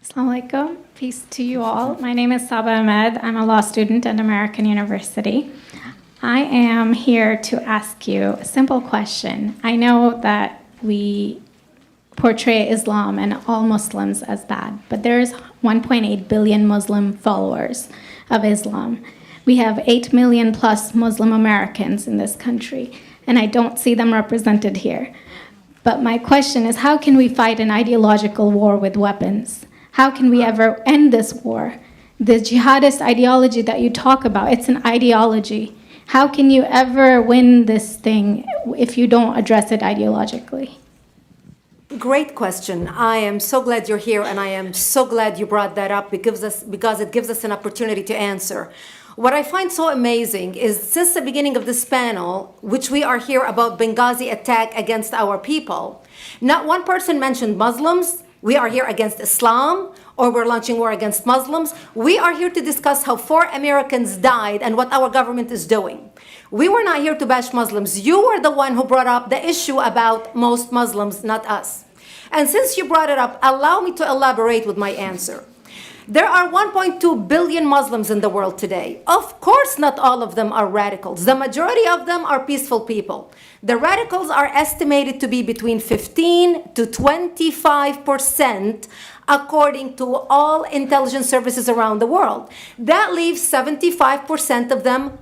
Assalamu alaikum. Peace to you all. My name is Saba Ahmed. I'm a law student at American University. I am here to ask you a simple question. I know that we portray Islam and all Muslims as bad, but there's 1.8 billion Muslim followers of Islam. We have 8 million plus Muslim Americans in this country, and I don't see them represented here. But my question is, how can we fight an ideological war with weapons? How can we ever end this war? The jihadist ideology that you talk about, it's an ideology. How can you ever win this thing if you don't address it ideologically? Great question. I am so glad you're here, and I am so glad you brought that up because it gives us an opportunity to answer. What I find so amazing is since the beginning of this panel, which we are here about Benghazi attack against our people, not one person mentioned Muslims. We are here against Islam, or we're launching war against Muslims. We are here to discuss how 4 Americans died and what our government is doing. We were not here to bash Muslims. You were the one who brought up the issue about most Muslims, not us. And since you brought it up, allow me to elaborate with my answer. There are 1.2 billion Muslims in the world today. Of course, not all of them are radicals. The majority of them are peaceful people. The radicals are estimated to be between 15 to 25%, according to all intelligence services around the world. That leaves 75% of them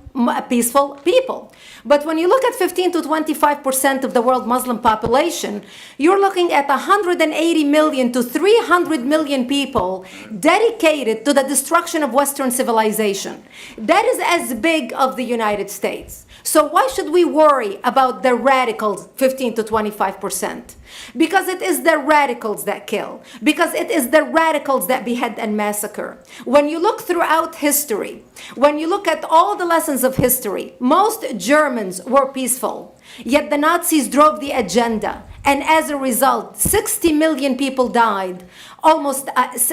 peaceful people. But when you look at 15 to 25% of the world Muslim population, you're looking at 180 million to 300 million people dedicated to the destruction of Western civilization. That is as big of the United States. So why should we worry about the radicals, 15 to 25%? Because it is the radicals that kill. Because it is the radicals that behead and massacre. When you look throughout history, when you look at all the lessons of history, most Germans were peaceful. Yet the Nazis drove the agenda. And as a result, 60 million people died. Almost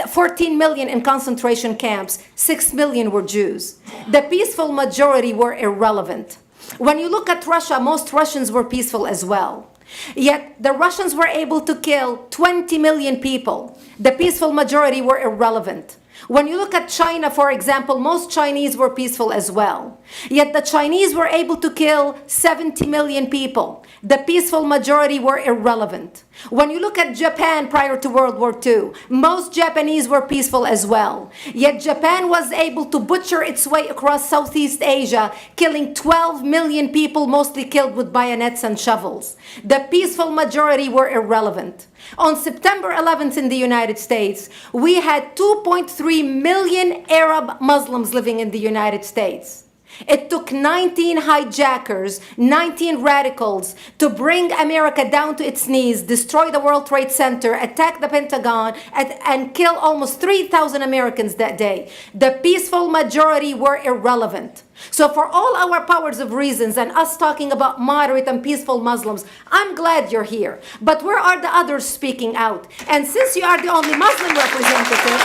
14 million in concentration camps. 6 million were Jews. The peaceful majority were irrelevant. When you look at Russia, most Russians were peaceful as well. Yet the Russians were able to kill 20 million people. The peaceful majority were irrelevant. When you look at China, for example, most Chinese were peaceful as well. Yet the Chinese were able to kill 70 million people. The peaceful majority were irrelevant. When you look at Japan prior to World War II, most Japanese were peaceful as well. Yet Japan was able to butcher its way across Southeast Asia, killing 12 million people, mostly killed with bayonets and shovels. The peaceful majority were irrelevant. On September 11th in the United States, we had 2.3 million Arab Muslims living in the United States. It took 19 hijackers, 19 radicals to bring America down to its knees, destroy the World Trade Center, attack the Pentagon, and kill almost 3,000 Americans that day. The peaceful majority were irrelevant. So for all our powers of reasons and us talking about moderate and peaceful Muslims, I'm glad you're here. But where are the others speaking out? And since you are the only Muslim representative,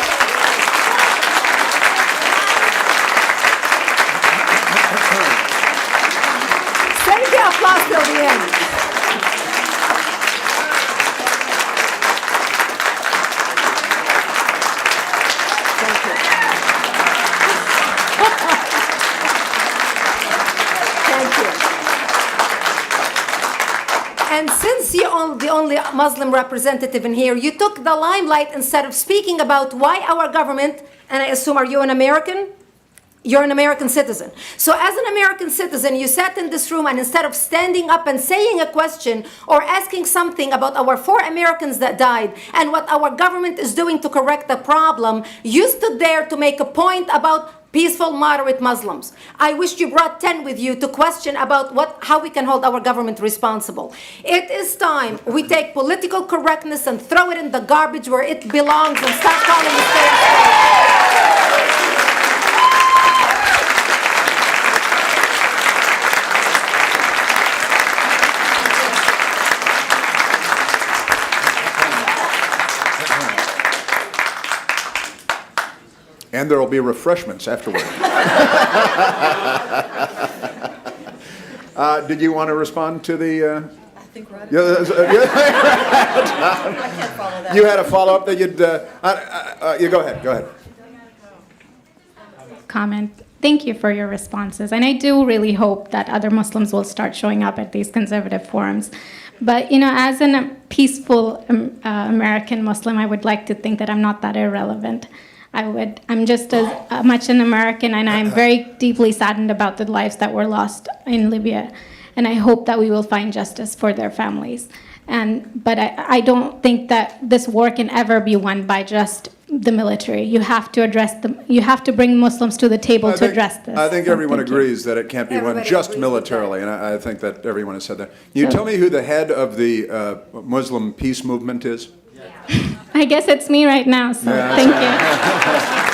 save the applause till the end. Thank you. Thank you. And since you're the only Muslim representative in here, you took the limelight instead of speaking about why our government, and I assume, are you an American? You're an American citizen. So as an American citizen, you sat in this room, and instead of standing up and saying a question or asking something about our 4 Americans that died and what our government is doing to correct the problem, you stood there to make a point about peaceful, moderate Muslims. I wish you brought 10 with you to question about how we can hold our government responsible. It is time we take political correctness and throw it in the garbage where it belongs and stop calling it fair. And there will be refreshments afterward. Did you want to respond to the... I think Rod. Yeah, I can't follow You had a follow-up that you'd, you go ahead. Comment. Thank you for your responses. And I do really hope that other Muslims will start showing up at these conservative forums. But, as a peaceful American Muslim, I would like to think that I'm not that irrelevant. I'm just as much an American, and I'm very deeply saddened about the lives that were lost in Libya. And I hope that we will find justice for their families. But I don't think that this war can ever be won by just the military. You have to you have to bring Muslims to the table to address this. I think So everyone thank you. agrees that it can't be won Everybody just agrees with militarily, and I think that everyone has said that. You tell me who the head of the Muslim peace movement is? I guess it's me right now, so thank you.